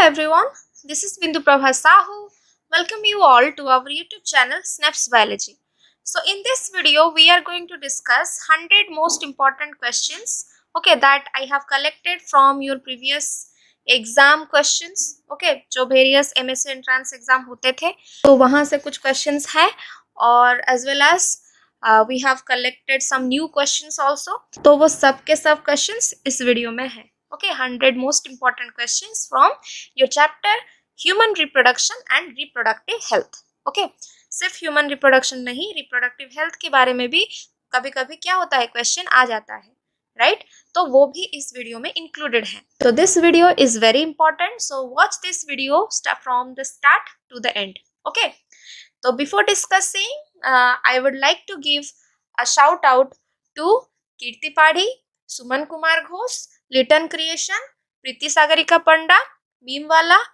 everyone, this is Bindu Prabha Sahu. Welcome you all to our YouTube channel Snaps Biology. So in this video we are going to discuss 100 most important questions that I have collected from your previous exam questions जो various MSc entrance exam होते थे तो वहां से कुछ questions हैं और as well as we have collected some new questions also. तो वो सब के सब क्वेश्चंस इस वीडियो में है। 100 most important questions from your chapter human reproduction and reproductive health। सिर्फ ह्यूमन रिप्रोडक्शन नहीं, रिप्रोडक्टिव हेल्थ के बारे में भी कभी कभी क्या होता है, क्वेश्चन आ जाता है, राइट? तो वो भी इस वीडियो में इंक्लूडेड है। तो this video is very important, so watch this video from the start to the end. तो before discussing I would like to give a shout out to Kirti Padhi, Suman Kumar Ghosh, Liton creation, Preeti Sagarika Panda, बीमवाला,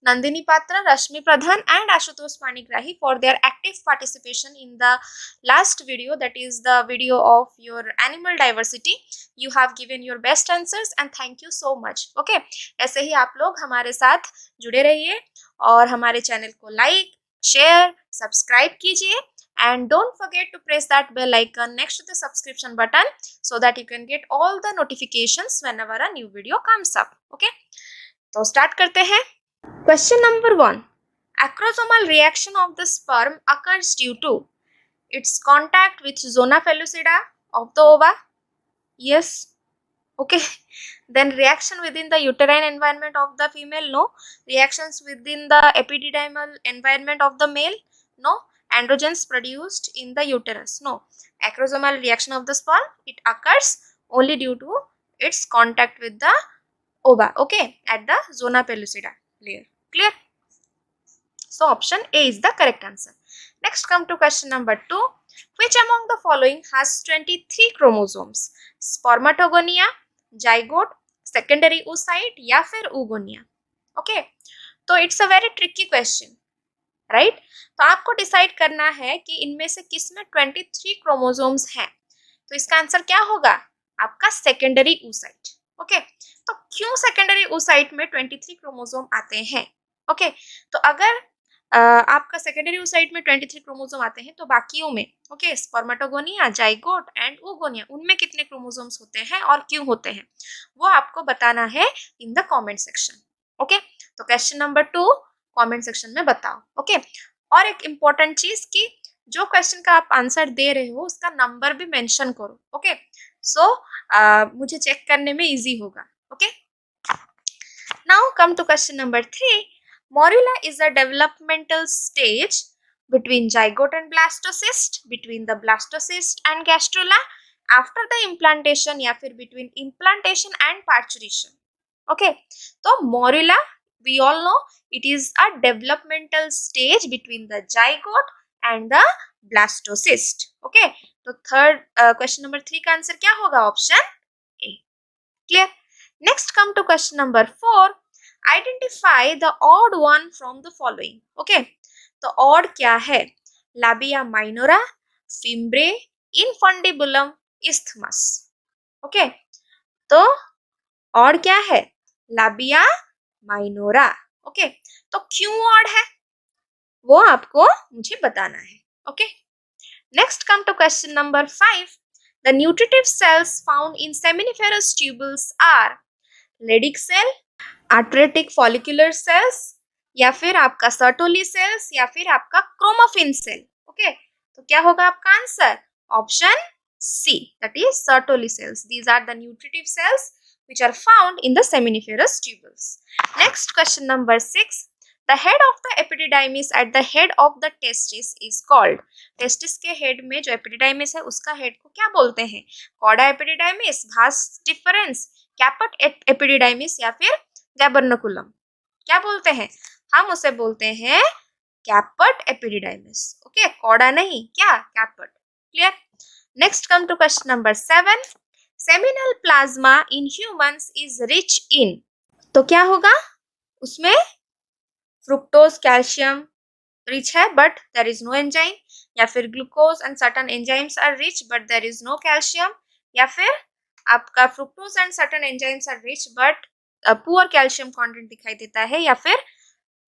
Nandini Patra, Rashmi Pradhan and Ashutosh Panigrahi for their active participation in the last video, that is the video of your animal diversity. You have given your best answers and thank you so much। ऐसे ही आप लोग हमारे साथ जुड़े रहिए और हमारे channel को लाइक, शेयर, सब्सक्राइब कीजिए and don't forget to press that bell icon next to the subscription button so that you can get all the notifications whenever a new video comes up। तो start करते हैं। Question number 1. Acrosomal reaction of the sperm occurs due to its contact with zona pellucida of the ova. Yes. Then reaction within the uterine environment of the female. No. Reactions within the epididymal environment of the male. No. Androgens produced in the uterus. No. Acrosomal reaction of the sperm, it occurs only due to its contact with the ova. At the zona pellucida layer. Clear? So option A is the correct answer. Next, come to question number 2. Which among the following has 23 chromosomes? Spermatogonia, zygote, secondary oocyte या फिर oogonia? तो it's a very tricky question, right? तो आपको decide करना है कि इनमें से किस में 23 क्रोमोसोम्स हैं। तो इसका आंसर क्या होगा? आपका सेकेंडरी oocyte। तो क्यों सेकेंडरी oocyte में 23 क्रोमोसोम आते हैं? तो अगर आपका सेकेंडरी oocyte में 23 क्रोमोसोम आते हैं तो बाकियों में स्पर्मेटोगोनिया, जाइगोट एंड oogonia, उनमें कितने क्रोमोसोम्स होते हैं और क्यों होते हैं वो आपको बताना है इन द कमेंट सेक्शन। तो क्वेश्चन नंबर 2 कमेंट सेक्शन में बताओ। और एक इम्पोर्टेंट चीज कि जो क्वेश्चन का आप आंसर दे रहे हो उसका नंबर भी मेंशन करो। सो मुझे चेक करने में इजी होगा। Now come to question number 3. Morula is a developmental stage between zygote and blastocyst, between the blastocyst and gastrula, after the implantation या फिर between implantation and parturition। तो morula, we all know it is a developmental stage between the zygote and the blastocyst। तो third question number 3 का answer क्या होगा? Option A. Clear? Next come to question number 4. Identify the odd one from the following। तो odd क्या है? Labia minora, fimbre, infundibulum, isthmus। तो odd क्या है? Labia minora। तो क्यों odd है वो आपको मुझे बताना है। Next, come to question number 5. The nutritive cells found in seminiferous tubules are Leydig cell, atretic follicular cells या फिर आपका सर्टोली सेल्स या फिर आपका क्रोमोफिन सेल। तो क्या होगा आपका answer? Option C, that is Sertoli cells. These are the nutritive cells which are found in the seminiferous tubules। Next, question number 6. The head of the epididymis at the head of the testis is called। Testis के head में जो epididymis है उसका head को क्या बोलते हैं? Coda epididymis, भास difference, कैपट epididymis या फिर गैबर्नकुलम। क्या बोलते हैं? हम उसे बोलते हैं कैपट एपिडिडाइमिस। कॉडा नहीं, क्या? Caput. Clear? Next come to question number 7. Seminal plasma in humans is rich in. तो क्या होगा उसमें? फ्रुक्टोज, कैल्शियम रिच है but there is no enzyme, या फिर glucose and certain enzymes are rich but there is no calcium, या फिर आपका fructose and certain enzymes are rich but poor calcium content दिखाई देता है, या फिर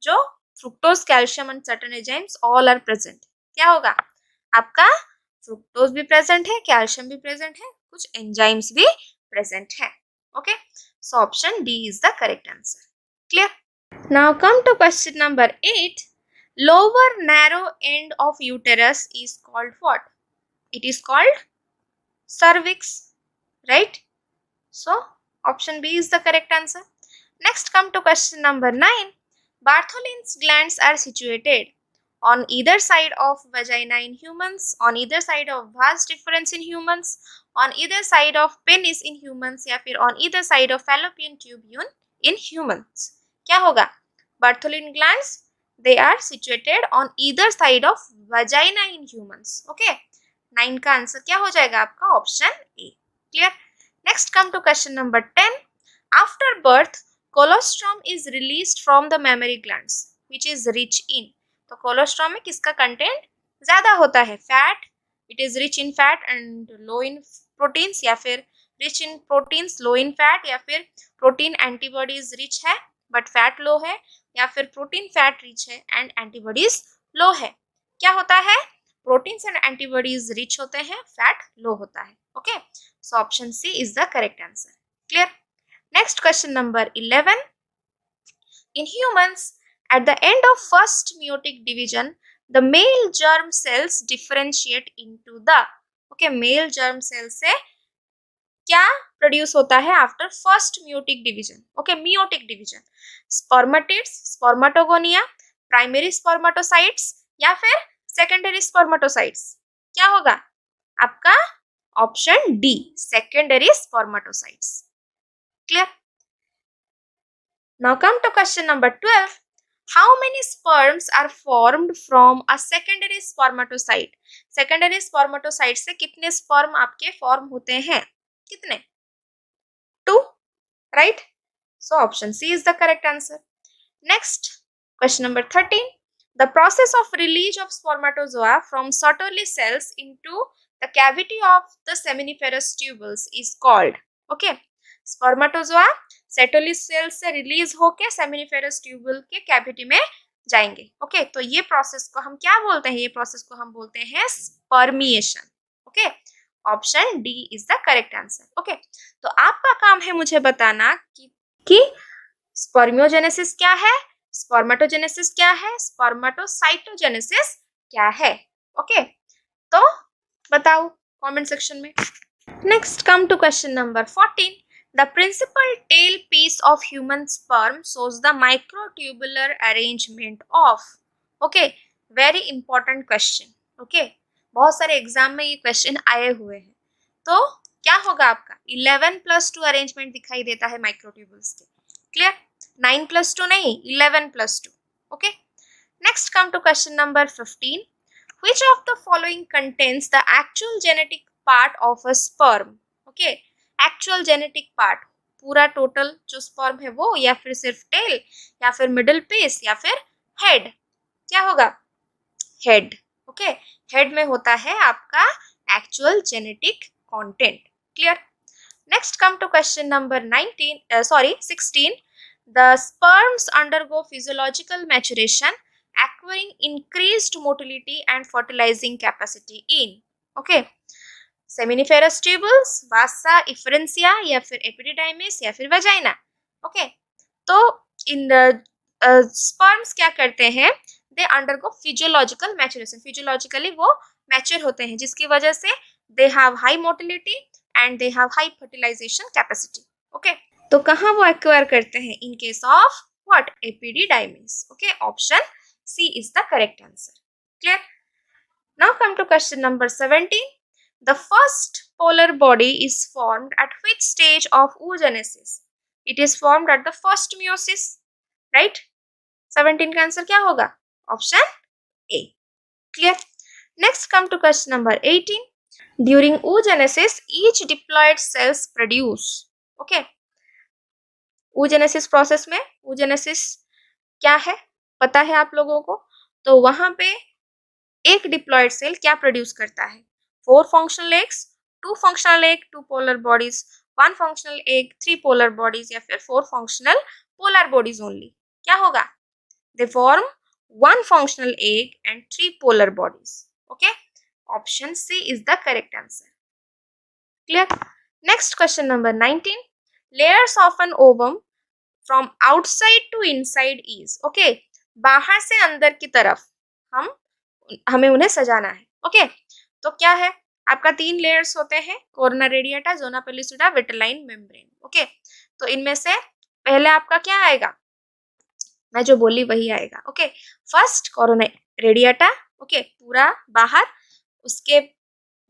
जो fructose, calcium and certain enzymes all are present, क्या होगा आपका फ्रुक्टोज भी प्रेजेंट है, कैल्शियम भी प्रेजेंट है, कुछ एंजाइम्स भी प्रेजेंट है. Okay, so option D is the correct answer. Clear? Now come to question number 8. Lower narrow end of uterus is called what? It is called cervix, right? So option B is the correct answer. Next, come to question number 9. Bartholin's glands are situated on either side of vagina in humans, on either side of vas deferens in humans, on either side of penis in humans, या फिर on either side of fallopian tube in humans. क्या होगा? Bartholin glands, they are situated on either side of vagina in humans. Okay, 9 का answer क्या हो जाएगा आपका? Option A. Clear? Next, come to question number 10. After birth, colostrum is released from the mammary glands, which is rich in. तो colostrum में किसका content ज्यादा होता है? Fat. It is rich in fat and low in proteins, या फिर rich in proteins low in fat, या फिर प्रोटीन एंटीबॉडीज रिच है बट फैट लो है, या फिर प्रोटीन फैट रिच है एंड एंटीबॉडीज लो है. क्या होता है? प्रोटीन्स एंड एंटीबॉडीज रिच होते हैं, फैट लो होता है. Okay, so option C is the correct answer. Clear? Next question number 11. In humans, at the end of first meiotic division, the male germ cells differentiate into the. Okay, male germ cell से क्या produce होता है after first meiotic division? Okay, meiotic division. Spermatids, spermatogonia, primary spermatocytes या फिर secondary spermatocytes. क्या होगा आपका? Option D, secondary spermatocytes. Clear? Now come to question number 12. How many sperms are formed from a secondary spermatocyte? Secondary spermatocyte से कितने sperm आपके form होते हैं? कितने? 2, right? So option C is the correct answer. Next, question number 13. The process of release of spermatozoa from Sertoli cells into the cavity of the seminiferous tubules is called. Okay, spermatozoa Sertoli cell से release होके seminiferous tubule के cavity में जाएंगे. Okay, तो ये process को हम क्या बोलते हैं? ये प्रोसेस को हम बोलते हैं spermiation. Okay, option D is the correct answer. Okay, तो आपका काम है मुझे बताना कि स्पर्मियोजेनेसिस क्या है, स्पर्मेटोजेनेसिस क्या है, स्पर्मेटोसाइटोजेनेसिस क्या है. ओके, तो बताओ कमेंट सेक्शन में. Next, come to question number 14. The principal tail piece of human sperm shows the microtubular arrangement of. Okay, very important question. Okay, बहुत सारे एग्जाम में ये क्वेश्चन आए हुए हैं. तो क्या होगा आपका? 11+2 अरेंजमेंट दिखाई देता है माइक्रोट्यूबल्स के. क्लियर? 9+2 नहीं, 11+2. Okay, next come to question number 15. Which of the following contains the actual genetic part of a sperm? Okay, actual genetic part, पूरा टोटल जो स्पर्म है वो, या फिर सिर्फ टेल, या फिर मिडिल पीस, या फिर हेड. क्या होगा? हेड. ओके, हेड में होता है आपका actual genetic content. Clear? Next, come to question number 16. The sperms undergo physiological maturation acquiring increased motility and fertilizing capacity in. Okay, seminiferous tubules, vasa, efferentia, या फिर एपिडिडाइमिस, या फिर वजाइना. ओके, तो इन sperms क्या करते हैं? They undergo physiological maturation. Physiologically वो mature होते हैं, जिसकी वजह से they have high motility and they have high fertilization capacity. Okay, तो कहाँ वो एक्वायर करते हैं? In case of what? Epididymis. Okay, option C is the correct answer. Clear? Now come to question number 17. The first polar body is formed at which stage of oogenesis? It is formed at the first meiosis, right? 17 का answer क्या होगा? Option A. Clear? Next, come to question number 18. During oogenesis, each diploid cells produce. Okay, oogenesis process में oogenesis क्या है पता है आप लोगों को? तो वहां पे एक डिप्लॉयड सेल क्या प्रोड्यूस करता है? 4 functional eggs, 2 functional egg, 2 polar bodies. 1 functional egg, 3 polar bodies या फिर 4 फंक्शनल पोलर बॉडीज ओनली? क्या होगा? They form 1 functional egg and 3 polar bodies. Okay, option C is the correct answer. Clear? Next question number 19. Layers of an ovum from outside to inside is. Okay, बाहर से अंदर की तरफ हमें उन्हें सजाना है. Okay, तो क्या है? आपका 3 लेयर्स होते हैं, corona radiata, zona pellucida, vitelline membrane. Okay, तो इनमें से पहले आपका क्या आएगा? मैं जो बोली वही आएगा. Okay, first corona radiata, okay, पूरा बाहर. उसके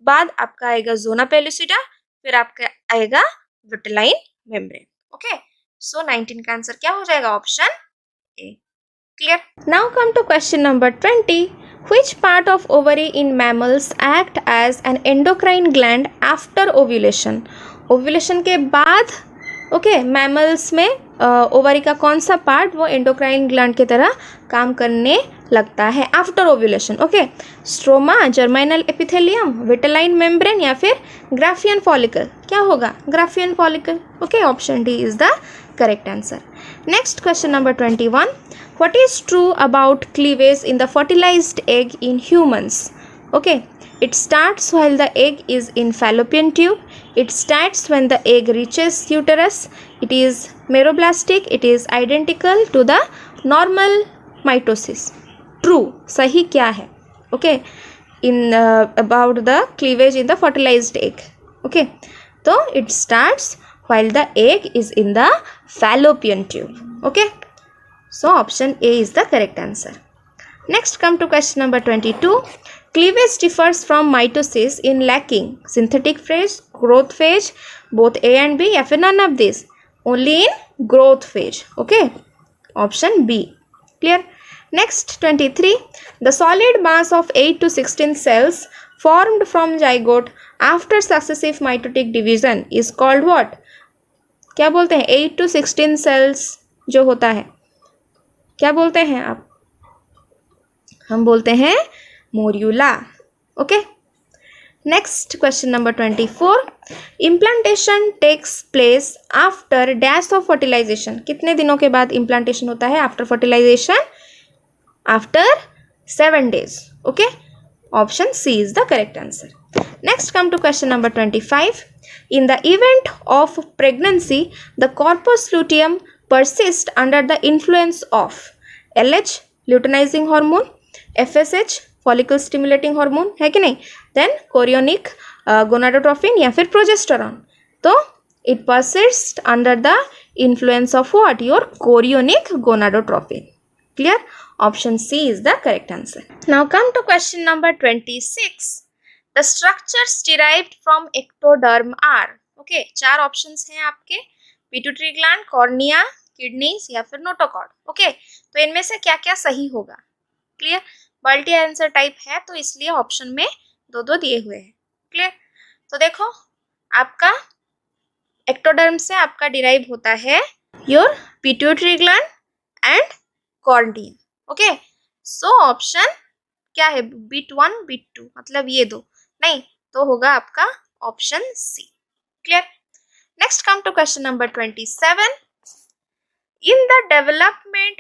बाद आपका आएगा जोना पेलिसिडा, फिर आपका आएगा विटेलाइन मेम्ब्रेन. ओके, सो 19 का आंसर क्या हो जाएगा? Option A. Clear? Now come to question number 20. Which part of ovary in mammals act as an endocrine gland after ovulation? Ovulation के बाद ओके मैमल्स में ओवरी का कौन सा पार्ट वो एंडोक्राइन ग्लैंड की तरह काम करने लगता है after ovulation? Okay, stroma, germinal epithelium, vitelline membrane या फिर ग्राफियन फॉलिकल? क्या होगा? Graafian follicle. Okay, option D is the correct answer. Next question number 21. What is true about cleavage in the fertilized egg in humans? Okay, it starts while the egg is in fallopian tube. It starts when the egg reaches uterus. It is meroblastic. It is identical to the normal mitosis. True, सही क्या है? Okay, in about the cleavage in the fertilized egg. Okay, so it starts while the egg is in the fallopian tube. Okay. So option A is the correct answer. Next come to question number 22. Cleavage differs from mitosis in lacking synthetic phase, growth phase, both A and B या फिर none of these? Only in growth phase. Okay, option B. Clear? Next 23. The solid mass of 8 to 16 cells formed from zygote after successive mitotic division is called what? क्या बोलते हैं? 8 to 16 cells जो होता है क्या बोलते हैं आप? हम बोलते हैं morula. Okay, next question number 24. Implantation takes place after dash of fertilisation. कितने दिनों के बाद इम्प्लांटेशन होता है after fertilisation? After 7 days. Okay, option C is the correct answer. Next come to question number 25. In the event of pregnancy, the corpus luteum persist under the influence of LH, luteinizing hormone, FSH, follicle stimulating hormone, है कि नहीं? Then chorionic gonadotropin या फिर progesterone. तो it persists under the influence of what? Your chorionic gonadotropin. Clear? Option C is the correct answer. Now come to question number 26. The structures derived from ectoderm are. Okay, 4 options हैं आपके. Pituitary gland, cornea, kidneys या फिर notochord. Okay, तो इनमें से क्या क्या सही होगा? क्लियर? मल्टी आंसर टाइप है तो इसलिए ऑप्शन में 2 दिए हुए हैं. क्लियर? तो देखो, आपका एक्टोडर्म से आपका डिराइव होता है your pituitary gland and cornea. Okay, so option क्या है? बीट 1, बीट 2, मतलब ये दो नहीं, तो होगा आपका option C. Clear? Next come to question number 27. In the development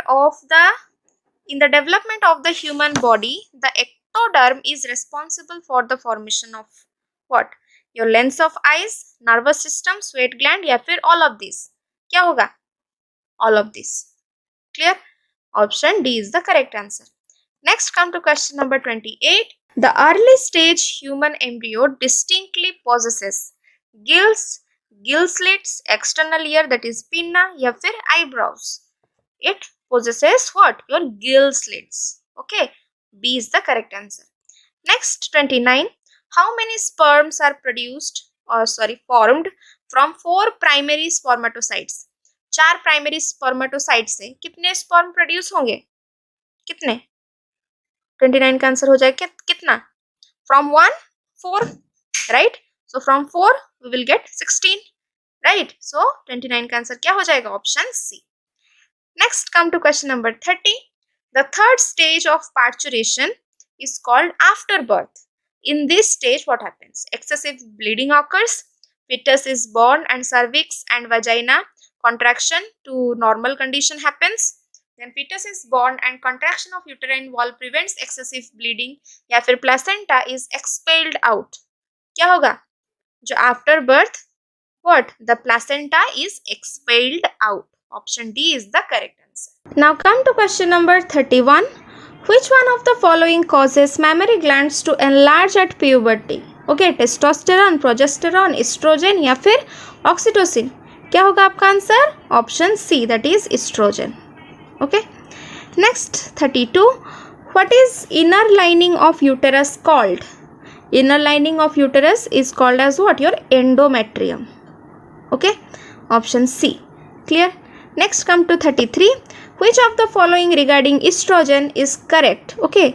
of the human body, the ectoderm is responsible for the formation of what? Your lens of eyes, nervous system, sweat gland या फिर all of these? क्या होगा? All of these. Clear? Option D is the correct answer. Next come to question number 28. The early stage human embryo distinctly possesses gills, gill slits, external ear that is pinna या फिर eyebrows. It possesses what? Your gill slits. Okay, B is the correct answer. Next 29. How many sperms are formed from 4 primary spermatocytes? 4 primary spermatocytes से कितने sperm produce होंगे? कितने? 29 का answer हो जाएगा कितना? From 1, 4, right? So from 4 we will get 16, right? So 29 का answer क्या हो जाएगा? Option C. Next come to question number 30. The third stage of parturition is called afterbirth. In this stage what happens? Excessive bleeding occurs, fetus is born and cervix and vagina contraction to normal condition happens. Then fetus is born and contraction of uterine wall prevents excessive bleeding, या फिर placenta is expelled out. क्या होगा? जो after birth, what? The placenta is expelled out. Option D is the correct answer. Now come to question number 31. Which one of the following causes mammary glands to enlarge at puberty? Okay, testosterone, progesterone, estrogen या फिर oxytocin. क्या होगा आपका answer? Option C, that is estrogen. Okay, next 32. What is inner lining of uterus called? Inner lining of uterus is called as what? Your endometrium. Okay, option C. Clear. Next come to 33. Which of the following regarding estrogen is correct? Okay,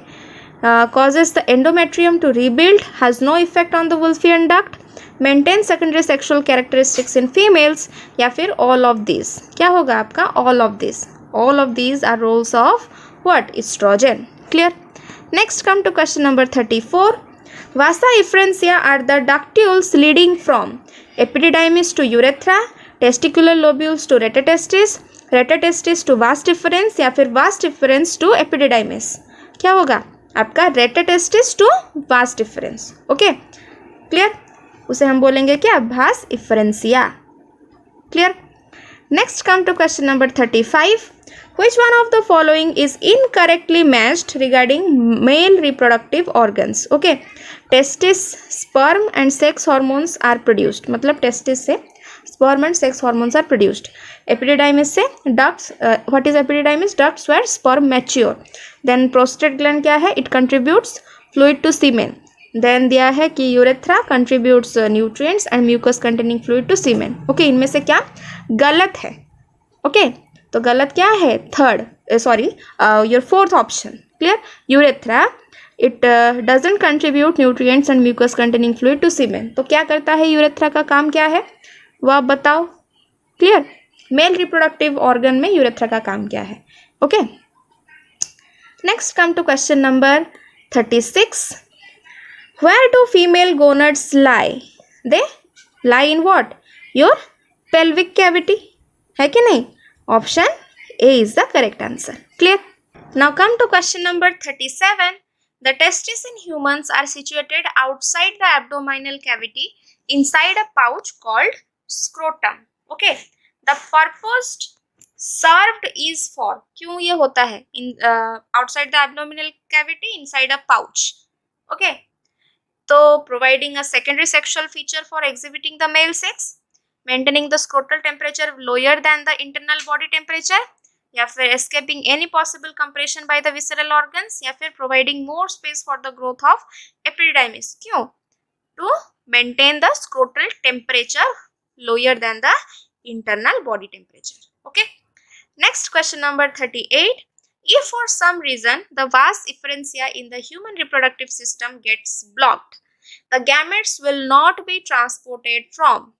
causes the endometrium to rebuild, has no effect on the Wolffian duct, maintain secondary sexual characteristics in females, या फिर all of these. क्या होगा आपका? all of these. All of these are roles of what? Estrogen. Clear. Next come to question number 34. Vasa efferentia are the ductules leading from epididymis to urethra, testicular lobules to retrotestis, rete testis to vas deferens, या फिर vas deferens to epididymis. क्या होगा आपका? Rete testis to vas deferens. Okay, clear. उसे हम बोलेंगे क्या? Vasa efferentia. Clear. Next come to question number 35. Which one of the following is incorrectly matched regarding male reproductive organs? Okay, testis, sperm and sex hormones are produced. मतलब testis से sperm and sex hormones are produced. Epididymis से ducts. What is epididymis? Ducts where sperm mature. Then prostate gland क्या है? It contributes fluid to semen. Then दिया है कि urethra contributes nutrients and mucus containing fluid to semen. Okay, इनमें से क्या गलत है? Okay, तो गलत क्या है? Third, sorry, your fourth option. Clear. urethra it doesn't contribute nutrients and mucus containing fluid to semen. तो क्या करता है urethra? का काम क्या है वो आप बताओ. क्लियर. मेल रिप्रोडक्टिव ऑर्गन में यूरेथ्रा का काम क्या है? Okay, next come to question number 36. Where do female gonads lie? They lie in what? Your pelvic cavity. है कि नहीं? Option A is the correct answer. Clear. Now come to question number 37. The testes in humans are situated outside the abdominal cavity inside a pouch called scrotum. Okay, the purpose served is for. क्यों ये होता है? In outside the abdominal cavity inside a pouch. Okay, तो providing a secondary sexual feature for exhibiting the male sex, maintaining the scrotal temperature lower than the internal body temperature, या फिर escaping any possible compression by the visceral organs, या फिर providing more space for the growth of epididymis. क्यों? To maintain the scrotal temperature lower than the internal body temperature. Okay, next question number 38. If for some reason the vas efferentia in the human reproductive system gets blocked, the gametes will not be transported from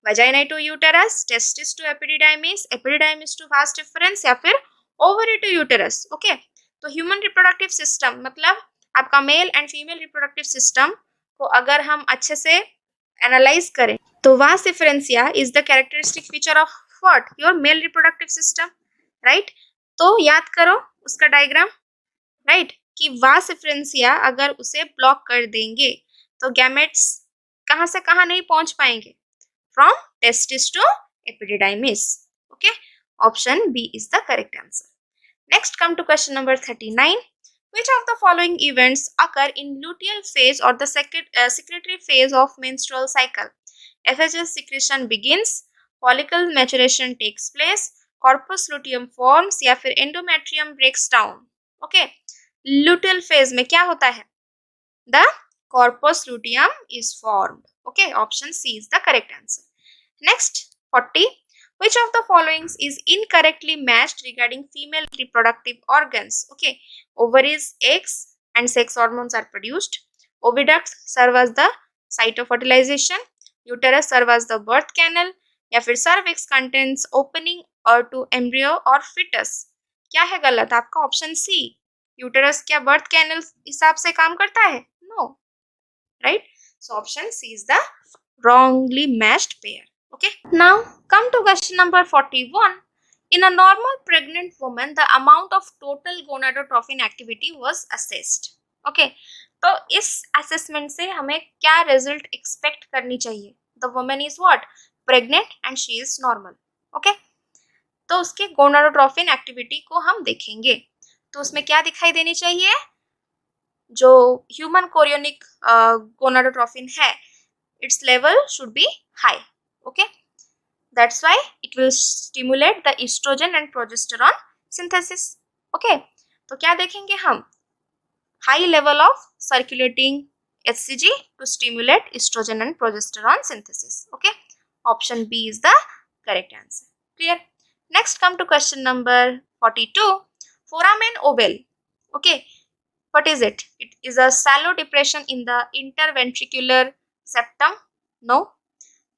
vagina to uterus, testis to epididymis, epididymis to vas deferens, या फिर ovary to uterus. Okay, तो human reproductive system मतलब आपका male and female reproductive system को अगर हम अच्छे से एनालाइज करें तो vas efferentia is the characteristic feature of what? Your male reproductive system. Right, तो याद करो उसका डायग्राम. राइट, कि vas efferentia अगर उसे ब्लॉक कर देंगे तो गैमेट्स कहाँ से कहाँ नहीं पहुंच पाएंगे? From testis to epididymis. Okay, option B is the correct answer. Next come to question number 39. Which of the following events occur in luteal phase or the secretory phase of menstrual cycle? FSH secretion begins, follicle maturation takes place, corpus luteum forms, या फिर endometrium breaks down. Okay, luteal phase में क्या होता है? The corpus luteum is formed. Okay, option C is the correct answer. Next, 40. Which of the following is incorrectly matched regarding female reproductive organs? Okay, ovaries, eggs and sex hormones are produced. Oviducts serve as the site of fertilization. Uterus serve as the birth canal. या फिर cervix contains opening or to embryo or fetus. क्या है गलत? आपका option C. Uterus क्या birth canal हिसाब से काम करता है? No. Right, so option C is the wrongly matched pair. Okay. Now come to question number 41. In a normal pregnant woman, the amount of total gonadotrophin activity was assessed. Okay. तो इस assessment से हमें क्या result expect करनी चाहिए? The woman is what? Pregnant and she is normal. Okay. तो उसके gonadotrophin activity को हम देखेंगे. तो उसमें क्या दिखाई देनी चाहिए? जो ह्यूमन कोरियोनिक गोनाडोट्रोफिन है, its level should be high. Okay. That's why it will stimulate the estrogen and progesterone synthesis. Okay. तो क्या देखेंगे हम? High level of circulating HCG to stimulate estrogen and progesterone synthesis. Okay. Option B is the correct answer. Clear? Next, come to question number 42. Foramen ovale. Okay. What is it? It is a shallow depression in the interventricular septum. No.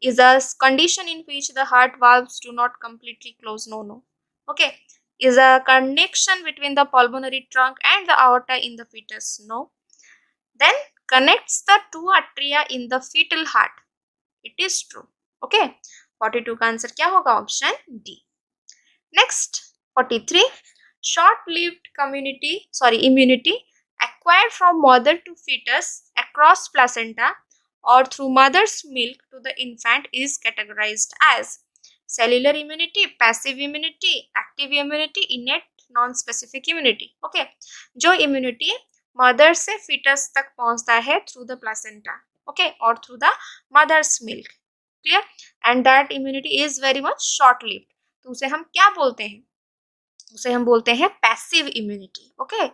Is a condition in which the heart valves do not completely close. No. Okay. Is a connection between the pulmonary trunk and the aorta in the fetus. No. Then connects the two atria in the fetal heart. It is true. Okay. 42 का answer क्या होगा? Option D. Next, 43. Short-lived immunity acquired from mother to fetus across placenta or through mother's milk to the infant is categorized as cellular immunity, passive immunity, active immunity, innate, non-specific immunity. Okay, जो immunity mother से fetus तक पहुंचता है through the placenta, okay, or through the mother's milk. Clear? And that immunity is very much short-lived. तो उसे हम क्या बोलते हैं? उसे हम बोलते हैं passive immunity. Okay,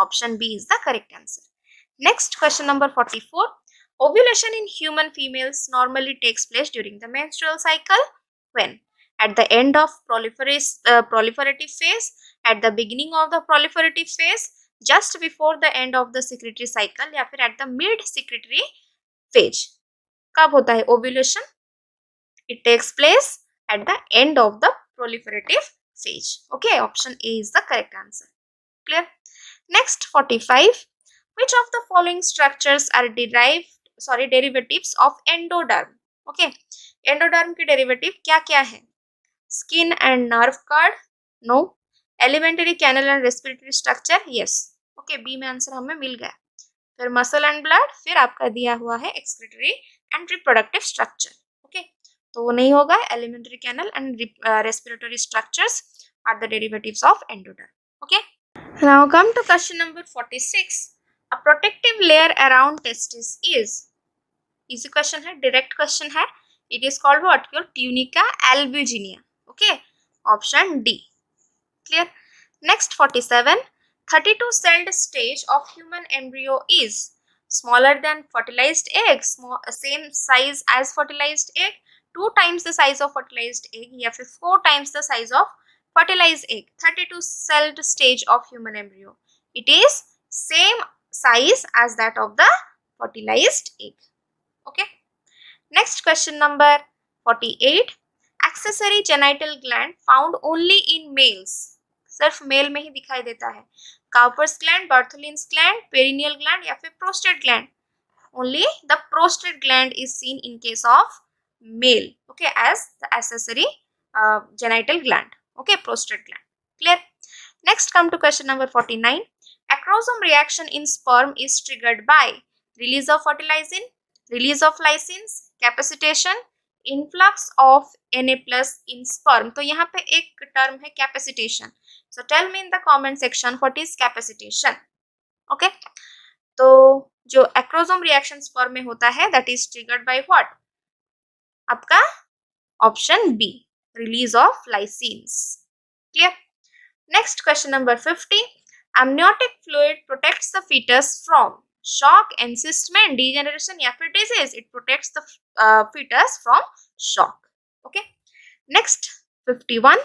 option B is the correct answer. Next, question number 44. Ovulation in human females normally takes place during the menstrual cycle. When? At the end of proliferative phase, at the beginning of the proliferative phase, just before the end of the secretory cycle, या फिर at the mid secretory phase. कब होता है ovulation? It takes place at the end of the proliferative phase. Okay, option A is the correct answer. Clear? Next, 45. Which of the following structures are derivatives of endoderm? Okay, endoderm के derivative क्या क्या है? Skin and nerve cord? No. Alimentary canal and respiratory structure? Yes. Okay, B में answer हमें मिल गया. फिर muscle and blood, फिर आपका दिया हुआ है excretory and reproductive structure. Okay, तो वो नहीं होगा. Alimentary canal and respiratory structures are the derivatives of endoderm. Okay. Now come to question number 46. A protective layer around testis is. Easy question है, direct question है. It is called what? Your tunica albuginea. Okay. Option D. Clear? Next, 47. 32-celled stage of human embryo is smaller than fertilized egg, same size as fertilized egg, 2 times the size of fertilized egg, या फिर 4 times the size of fertilized egg. 32-celled stage of human embryo. It is same size as that of the fertilized egg. Okay. Next, question number 48. Accessory genital gland found only in males. सिर्फ mail में ही दिखाई देता है. Cowper's gland, Bartholin's gland, perineal gland या फिर prostate gland. Only the prostate gland is seen in case of male. Okay, as the accessory genital gland. Okay, prostate gland. Clear? Next, come to question number 49. Acrosome reaction in sperm is triggered by release of fertilizin, release of lysins, capacitation, influx of Na plus in sperm. तो यहाँ पे एक term है capacitation. So tell me in the comment section what is capacitation. Okay. तो जो acrosome reaction sperm में होता है that is triggered by what? आपका option B, release of lysins. Clear? Next, question number 50. Amniotic fluid protects the fetus from shock, encystment, degeneration या फिर disease. It protects the fetus from shock. Okay. Next, 51.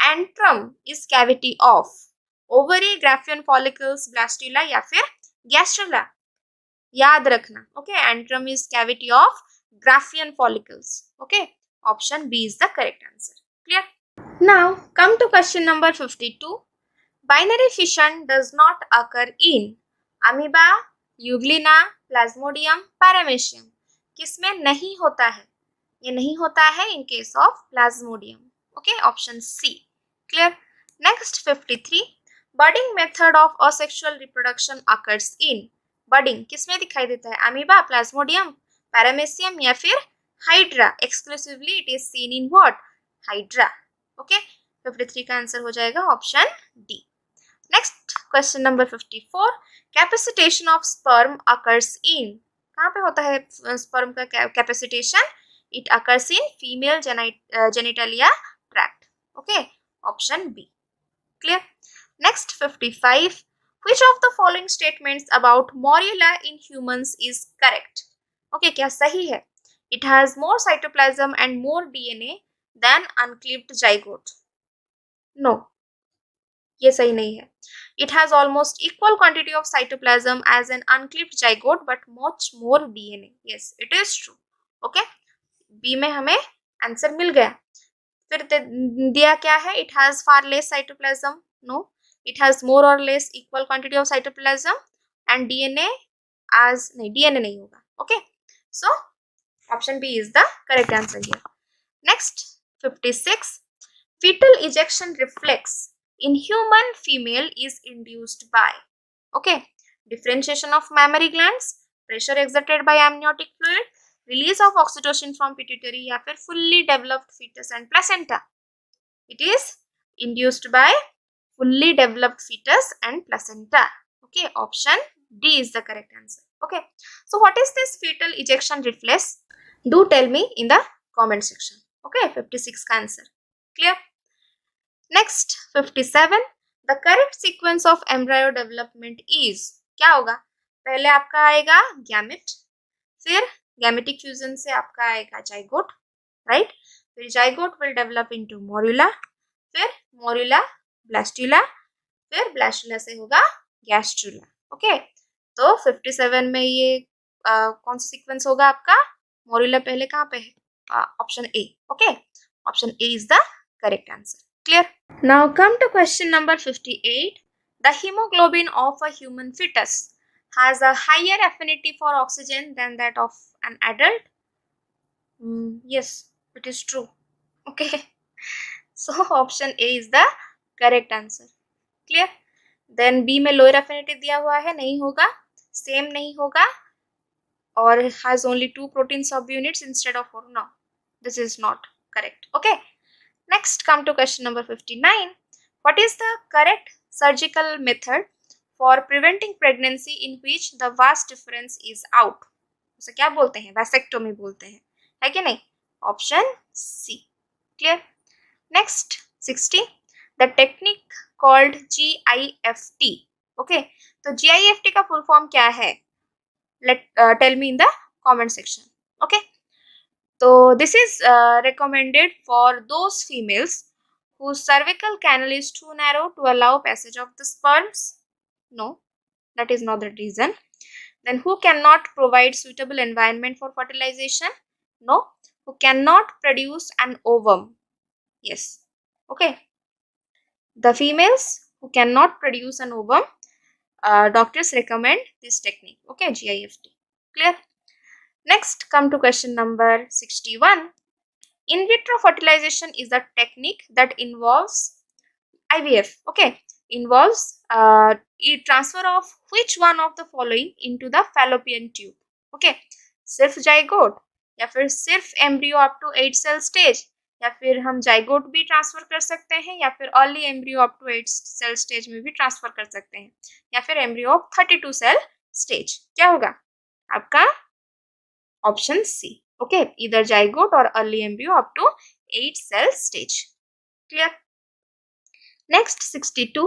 Antrum is cavity of ovary, Graafian follicles, blastula या फिर gastrula. याद रखना. Okay, antrum is cavity of Graafian follicles. Okay, option B is the correct answer. Clear? Now come to question number 52. Binary fission does not occur in amoeba, euglena, plasmodium, paramecium. किसमें नहीं होता है? ये नहीं होता है in case of Plasmodium. Okay, option C. Clear. Next 53. Budding method of asexual reproduction occurs in. Budding किसमें दिखाई देता है? अमीबा, प्लाज्मोडियम, पैरामेसियम या फिर hydra. Exclusively it is seen in what? Hydra. Okay, 53 का आंसर हो जाएगा option D. Next question number 54. Capacitation of sperm occurs in. कहाँ पे होता है स्पर्म का capacitation? It occurs in female genitalia tract. Okay, option B. Clear. Next 55. Which of the following statements about morula in humans is correct? Okay, क्या सही है? It has more cytoplasm and more DNA than uncleaved zygote. No, ये सही नहीं है. It has almost equal quantity of cytoplasm as an uncleaved zygote but much more DNA. Yes, it is true. Okay, B में हमें answer मिल गया. फिर दिया क्या है? It has far less cytoplasm. No, it has more or less equal quantity of cytoplasm and DNA as नहीं, DNA नहीं होगा. Okay, so option B is the correct answer here. Next 56. Fetal ejection reflex in human female is induced by. Okay, differentiation of mammary glands, pressure exerted by amniotic fluid, release of oxytocin from pituitary या फिर fully developed fetus and placenta. It is induced by fully developed fetus and placenta. Okay, option D is the correct answer. Okay, so what is this fetal ejection reflex? Do tell me in the comment section. Okay, 56 का answer. Clear. Next 57. The correct sequence of embryo development is. क्या होगा? पहले आपका आएगा gamete, फिर gametic fusion से आपका आएगा जाइगोट, राइट? फिर zygote will develop into morula, फिर मोरुला ब्लास्टुला, फिर ब्लास्टुला से होगा गैस्ट्रुला. ओके, तो 57 में ये कौन सा सीक्वेंस होगा आपका? मोरुला पहले कहाँ पे है? Option A. Okay, option A is the correct answer. Clear. Now come to question number 58. The haemoglobin of a human foetus has a higher affinity for oxygen than that of an adult. Yes, it is true. Okay, so option A is the correct answer. Clear. Then B में lower affinity दिया हुआ है, नहीं होगा, same नहीं होगा, और has only 2 protein subunits instead of 4. No, this is not correct. Okay, next come to question number 59. What is the correct surgical method for preventing pregnancy in which the vas difference is out? उसे क्या बोलते हैं? Vasectomy बोलते हैं, है कि नहीं? Option C. Clear. Next 60. The technique called GIFT. Okay, तो GIFT का फुल फॉर्म क्या है? Let tell me in the comment section. Okay, तो this is recommended for those females whose cervical canal is too narrow to allow passage of the sperms. No, that is not the reason. Then who cannot provide suitable environment for fertilization? No. Who cannot produce an ovum? Yes. Okay, the females who cannot produce an ovum, doctors recommend this technique. Okay, GIFT. Clear. Next come to question number 61. In vitro fertilization is a technique that involves IVF. Okay, involves transfer of which one of the following into the fallopian tube? Okay, सिर्फ zygote या फिर सिर्फ embryo up to 8 cell stage, या फिर हम zygote भी transfer कर सकते हैं, या फिर early embryo up to 8 cell stage में भी ट्रांसफर कर सकते हैं, या फिर एम्ब्रियो ऑफ 32 सेल स्टेज. क्या होगा आपका? Option C. ओके, इधर जाइगोट और early embryo up to 8 cell stage. Clear. Next 62.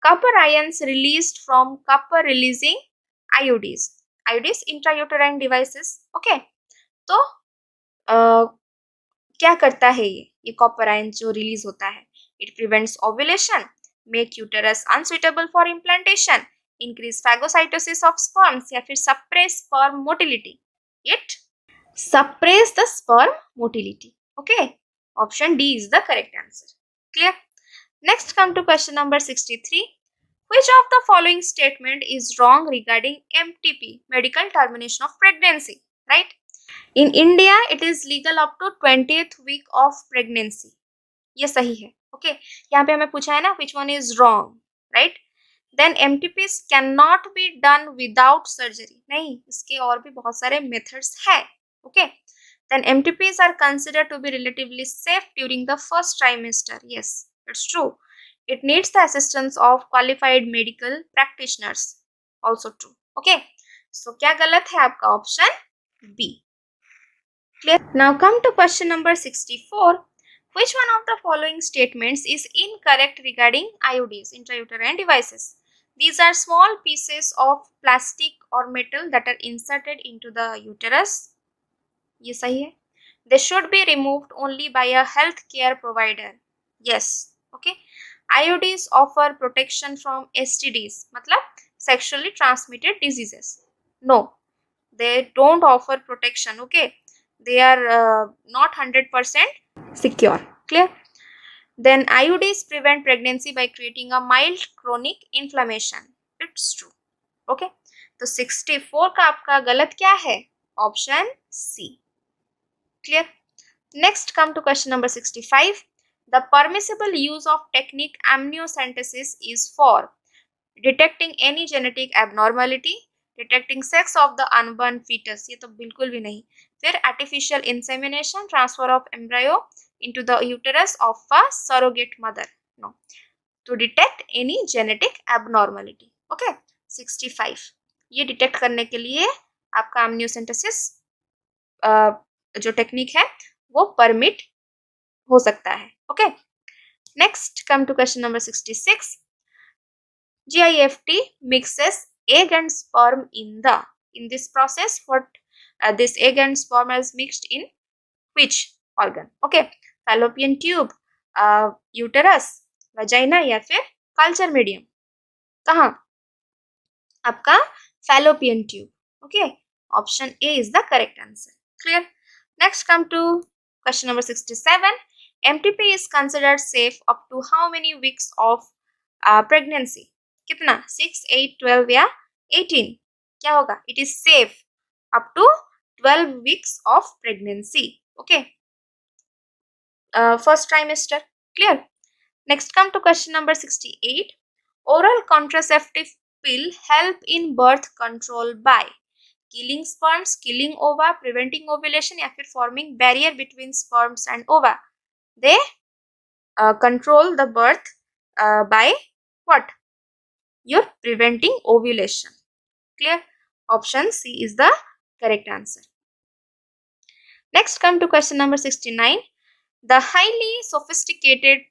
Copper ions released from copper releasing IUDs. IUDs intrauterine devices. Okay, तो क्या करता है ये copper ion जो रिलीज होता है? It prevents ovulation, make uterus unsuitable for implantation, increase phagocytosis of sperms या फिर suppress sperm motility. It suppress the sperm motility. Okay, option D is the correct answer. Clear. Next come to question number 63. Which of the following statement is wrong regarding MTP, medical termination of pregnancy? Right? In India it is legal up to 20th week of pregnancy, ये सही है। Okay यहाँ पे हमें पूछा है ना which one is wrong, right. Then MTPs can not be done without surgery, नहीं, इसके और भी बहुत सारे मेथड्स है। Okay then MTPs are considered to be relatively safe during the first trimester, yes it's true. It needs the assistance of qualified medical practitioners, also true. Okay so क्या गलत है आपका option B. Clear? Now come to question number 64. Which one of the following statements is incorrect regarding IUDs, intrauterine devices? These are small pieces of plastic or metal that are inserted into the uterus. ये सही है. They should be removed only by a healthcare provider. Yes. Okay. IUDs offer protection from STDs, मतलब sexually transmitted diseases. No, they don't offer protection. Okay. They are not 100% secure. Clear? Then IUDs prevent pregnancy by creating a mild chronic inflammation. It's true. Okay. तो 64 का आपका गलत क्या है? Option C. Clear? Next come to question number 65. The permissible use of technique amniocentesis is for detecting any genetic abnormality, detecting sex of the unborn foetus, ये तो बिल्कुल भी नहीं। फिर artificial insemination, transfer of embryo into the uterus of a surrogate mother, no, to detect any genetic abnormality. Okay 65 ये detect करने के लिए आपका एमनियोसेंटेसिस जो टेक्निक है वो परमिट हो सकता है। Okay next come to question number 66. GIFT mixes egg and sperm in this process. What this egg and sperm is mixed in which organ? Okay, fallopian tube, uterus, vagina या फिर culture medium? कहाँ? आपका fallopian tube. Okay, option A is the correct answer. Clear? Next come to question number 67. MTP is considered safe up to how many weeks of pregnancy? कितना? 6, 8, 12 या 18? क्या होगा? It is safe up to 12 weeks of pregnancy. Okay. First trimester. Clear? Next come to question number 68. Oral contraceptive pill help in birth control by killing sperms, killing ova, preventing ovulation या फिर forming barrier between sperms and ova. They control the birth by what? You're preventing ovulation. Clear? Option C is the correct answer. Next come to question number 69. The highly sophisticated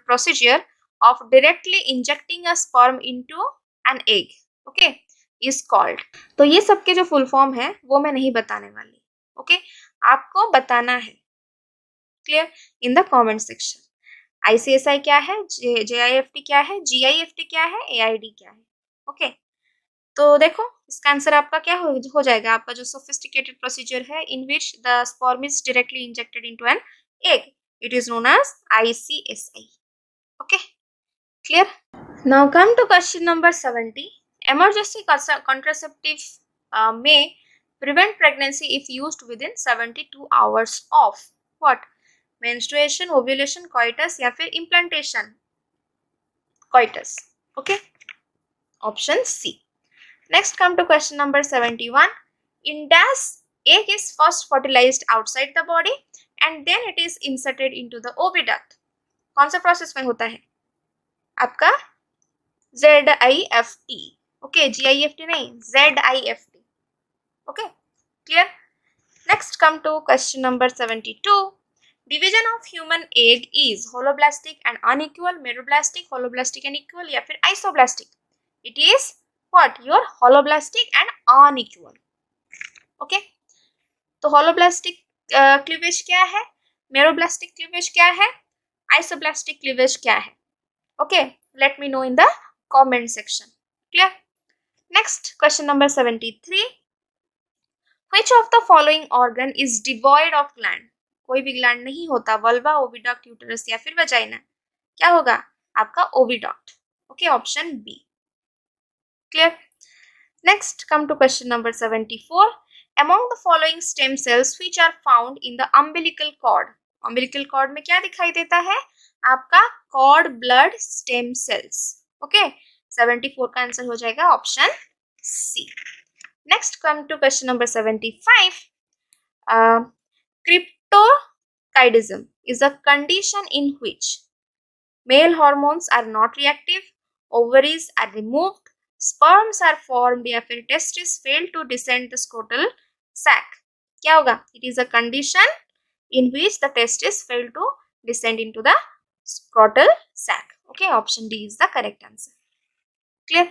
procedure of directly injecting a sperm into an egg, okay, is called. तो ये सबके जो full form है वो मैं नहीं बताने वाली, ओके, आपको बताना है। Clear? In the comment section. ICSI क्या है, JIFT क्या है, GIFT क्या है, AID क्या है। ओके तो देखो इसका आंसर आपका क्या हो जाएगा, आपका जो सोफिस्टिकेटेड प्रोसीजर है in which the sperm is directly injected into an egg, it is known as ICSI. Okay clear? Now come to question number 70. Emergency contraceptive may prevent pregnancy if used within 72 hours of what? Menstruation, ovulation, coitus या फिर implantation? Coitus. Okay. Option C. Next come to question number 71. In dash, egg is first fertilized outside the body and then it is inserted into the oviduct. कौन सा process में होता है? आपका ZIFT. Okay GIFT नहीं, ZIFT. Okay clear? Next come to question number 72. Division of human egg is holoblastic and unequal, meroblastic, holoblastic and equal या फिर isoblastic? It is what? Your holoblastic and unequal. Okay. तो holoblastic cleavage क्या है, meroblastic cleavage क्या है, isoblastic cleavage क्या है? Okay, let me know in the comment section. Clear? Next question number 73. Which of the following organ is devoid of gland? कोई भी gland नहीं होता, वल्वा, ओविडक्ट, यूटेरस या फिर वजाइना? क्या होगा आपका? Oviduct. Okay option B. Clear? Next come to question number 74. among the following stem cells which are found in the umbilical cord. umbilical cord में क्या दिखाई देता है आपका cord blood stem cells. Okay 74 का आंसर हो जाएगा option C. Next come to question number 75. Cryptorchidism is a condition in which male hormones are not reactive, ovaries are removed, sperms are formed या फिर testes fail to descend the scrotal sac. क्या होगा? It is a condition in which the testes fail to descend into the scrotal sac. Okay, option D is the correct answer. Clear?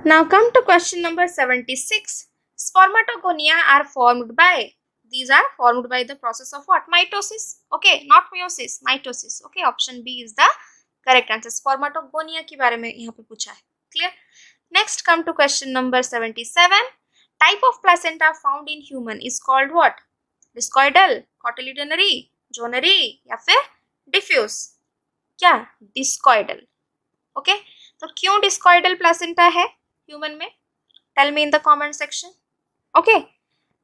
Now come to question number 76. Spermatogonia are formed by, these are formed by the process of what? Mitosis. Okay, not meiosis, mitosis. Okay, option B is the correct answer. Spermatogonia के बारे में यहाँ पे पूछा है. Clear? Next come to question number 77. Type of placenta found in human is called what? Discoidal, cotyledonary, zonary या फिर diffuse. क्या? Discoidal. Okay, तो क्यों discoidal placenta है human में? Tell me in the comment section. Okay,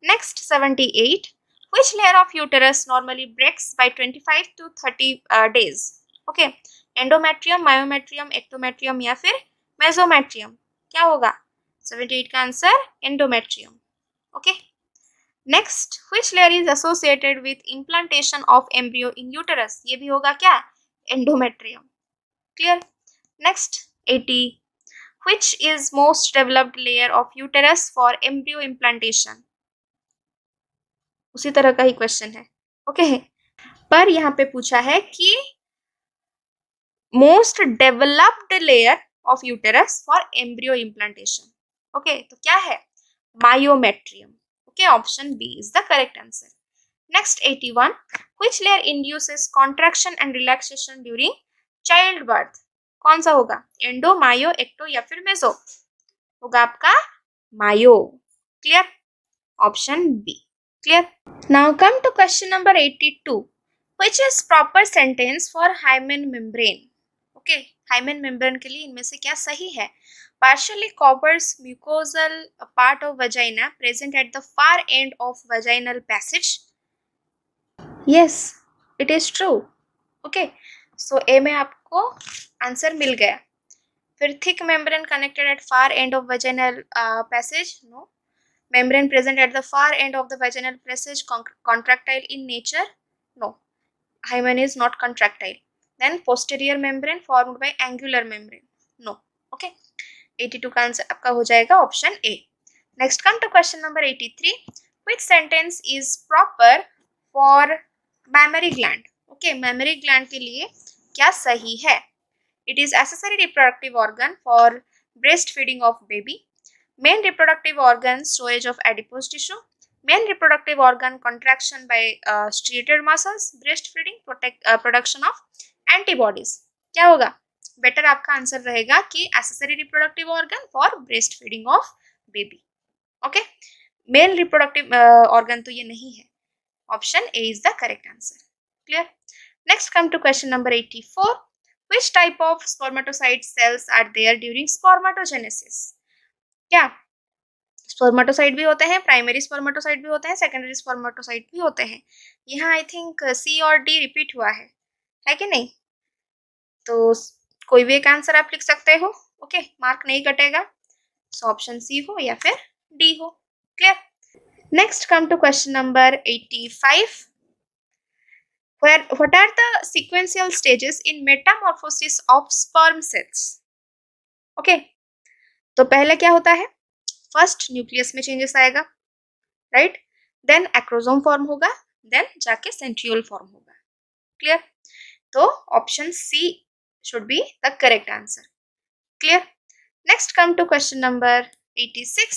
next 78. Which layer of uterus normally breaks by 25 to 30 days? Okay, endometrium, myometrium, ectometrium या फिर mesometrium. क्या होगा? 78 का answer endometrium. Okay, next, which layer is associated with implantation of embryo in uterus? ये भी होगा क्या? Endometrium. Clear? Next 80. Which is most developed layer of uterus for embryo implantation? उसी तरह का ही क्वेश्चन है. ओके, पर यहाँ पे पूछा है कि most developed layer of uterus for embryo implantation. Okay, तो क्या है? Myometrium. Okay, option B is the correct answer. Next 81. Which layer induces contraction and relaxation during child birth? कौन सा होगा? एंडो, मायो, एक्टो या फिर मेसो? होगा आपका myo. Clear? Option B. Clear? Now come to question number 82. Which is proper sentence for hymen membrane? Okay, hymen membrane के लिए इनमें से क्या सही है? partially covers mucosal part of vagina present at the far end of vaginal passage. Yes, it is true. Okay, so A में आपको answer मिल गया. फिर thick membrane connected at far end of vaginal passage. No. Membrane present at the far end of the vaginal passage contractile in nature. No, hymen is not contractile. Then posterior membrane formed by angular membrane. No. Okay, 82 का answer आपका हो जाएगा option A. Next come to question number 83. Which sentence is proper for mammary gland? Okay, mammary gland के लिए क्या सही है? It is accessory reproductive organ for breast feeding of baby. Main reproductive organ storage of adipose tissue. Main reproductive organ contraction by striated muscles. Breast feeding production of antibodies. क्या होगा? Better आपका answer रहेगा कि accessory reproductive organ for breast feeding of baby. Okay, male reproductive organ तो ये नहीं है. Option A is the correct answer. Clear? Next come to question number 84. Which type of spermatocyte cells are there during spermatogenesis? क्या? Spermatocyte भी होते हैं, primary spermatocyte भी होते हैं, सेकेंडरी स्पर्मेटोसाइट भी होते हैं. यहाँ आई थिंक सी और डी रिपीट हुआ है कि नहीं? तो कोई भी एक आंसर आप लिख सकते हो. ओके, मार्क नहीं कटेगा. सो ऑप्शन सी हो या फिर डी हो. Clear? Next come to question number 85. what are the sequential stages in metamorphosis of sperm cells? Okay, तो पहले क्या होता है? फर्स्ट न्यूक्लियस में चेंजेस आएगा, राइट? देन एक्रोसोम फॉर्म होगा, देन जाके सेंट्रियोल फॉर्म होगा. क्लियर? तो option C should be the correct answer. Clear? Next come to question number 86.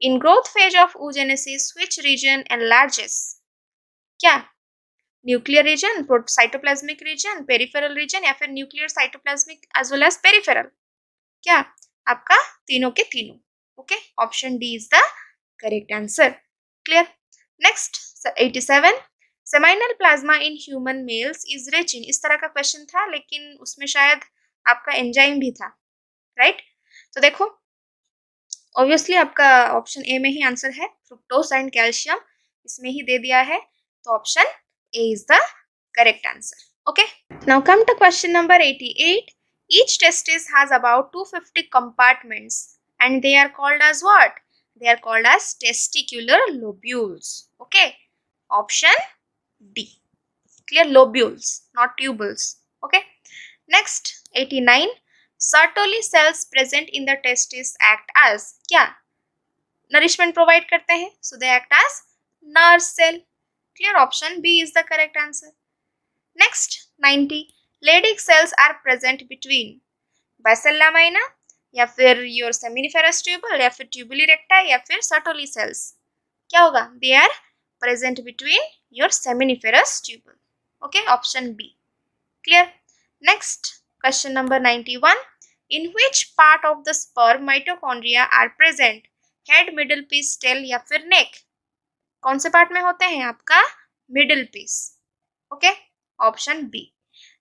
In growth phase of oogenesis, which region enlarges? क्या? Nuclear region, cytoplasmic region, peripheral region या फिर nuclear, cytoplasmic as well as peripheral? क्या? आपका तीनों के तीनों. Okay, option D is the correct answer. Clear? Next 87. Seminal plasma in human mails is rich इन. इस तरह का क्वेश्चन था, लेकिन उसमें शायद आपका एंजाइम भी था, राइट? तो देखो, ऑब्वियसली आपका ऑप्शन ए में ही आंसर है, फ्रुक्टोज एंड कैल्शियम इसमें ही दे दिया है, तो option A is the correct answer. Okay, now come to question number 88. Each testis has about 250 compartments and they are called as what? They are called as testicular lobules. Okay, option D. Clear? Lobules, not tubules. Okay, next 89. Sertoli cells present in the testis act as क्या? Nourishment provide करते हैं, so they act as nurse cell. Clear? Option B is the correct answer. Next 90. Leydig cells are present between Bacilla minor या फिर your seminiferous tubule या फिर tubuli recti या फिर Sertoli cells. क्या होगा? They are present between your seminiferous tubule. Okay, option B. Clear? Next question number 91. In which part of the sperm mitochondria are present? Head, middle piece, tail या फिर neck? कौन से part में होते हैं आपका? Middle piece. Okay, option B.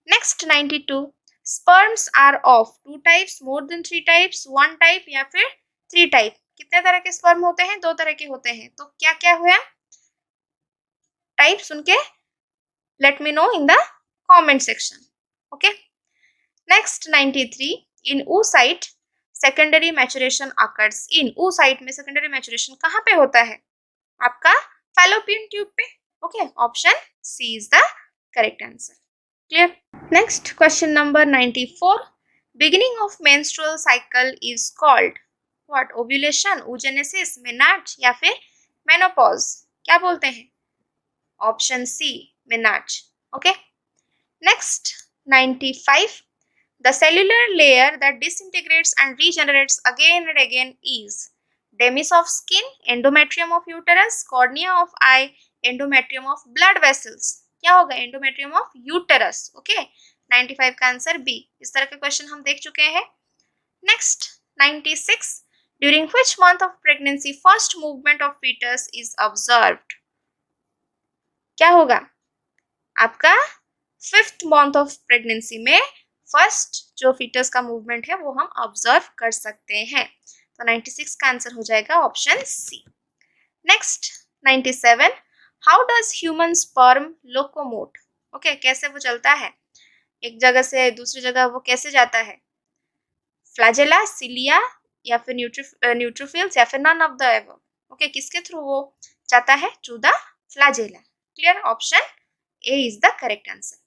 Next 92. Sperms are of 2 types, more than 3 types, 1 type या फिर 3 टाइप. कितने तरह के स्पर्म होते हैं? 2 तरह के होते हैं. तो क्या क्या हुआ टाइप्स उनके? Let me know in the comment section. Okay, next 93. In oocyte secondary maturation occurs. In oocyte में सेकेंडरी मैचुरेशन कहाँ पे होता है? आपका फैलोपियन ट्यूब पे. Okay, option C is the correct answer. Clear? Next question number 94. Beginning of menstrual cycle is called what? Ovulation, oogenesis, menarche या फिर menopause. क्या बोलते हैं? Option C, menarche. Okay, next 95. The cellular layer that disintegrates and regenerates again and again is dermis of skin, endometrium of uterus, cornea of eye, endometrium of blood vessels. क्या होगा? endometrium of uterus. Okay, 95 का answer B. इस तरह के question हम देख चुके हैं. Next 96. During which month of pregnancy first movement of fetus is observed? क्या होगा? आपका 5th month of pregnancy में फर्स्ट जो फीटस का मूवमेंट है वो हम ऑब्जर्व कर सकते हैं. तो 96 का आंसर हो जाएगा option C. Next 97. How does human sperm locomote? Okay, कैसे वो चलता है? एक जगह से दूसरी जगह वो कैसे जाता है? फ्लैजेला, सिलिया या फिर न्यूट्रोफिल्स या फिर none of the above. Okay, किसके थ्रू वो जाता है? Through the flagella. Clear? Option A is the correct answer.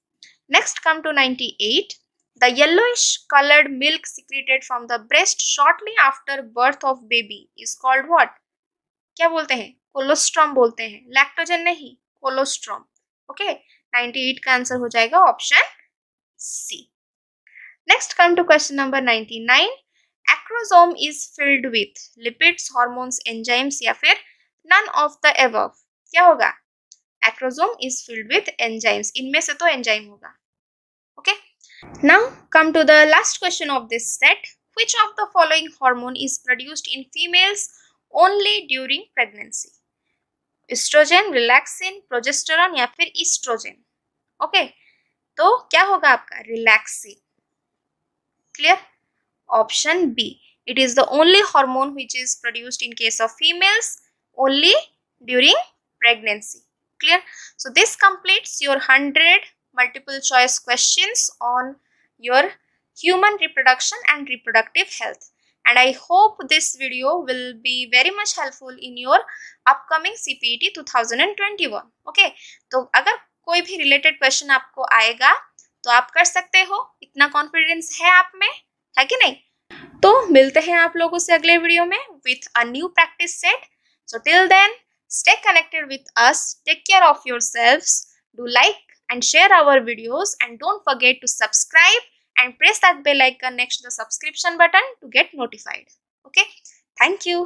Next come to 98. The yellowish colored milk secreted from the breast shortly after birth of baby is called what? क्या बोलते हैं? कोलोस्ट्रॉम बोलते हैं. Lactogen नहीं, कोलोस्ट्रॉम. Okay, 98 का answer हो जाएगा option C. Next come to question number 99. Acrosome is filled with lipids, hormones, enzymes या फिर नन ऑफ द एबव. क्या होगा? Acrosome is filled with enzymes. इनमें से तो एंजाइम होगा. Okay, now come to the last question of this set. Which of the following hormone is produced in females only during pregnancy? Estrogen, relaxin, progesterone या फिर estrogen. Okay, तो क्या होगा आपका? relaxin. Clear? Option B. It is the only hormone which is produced in case of females only during pregnancy. Clear? So this completes your 100 multiple choice questions on your human reproduction and reproductive health, and I hope this video will be very much helpful in your upcoming CPET 2021. okay, तो अगर कोई भी related question आपको आएगा तो आप कर सकते हो. इतना confidence है आप में, है कि नहीं? तो मिलते हैं आप लोगों से अगले वीडियो में with a new practice set. So till then, stay connected with us, take care of yourselves, do like and share our videos, and don't forget to subscribe and press that bell icon next to the subscription button to get notified. Okay, thank you.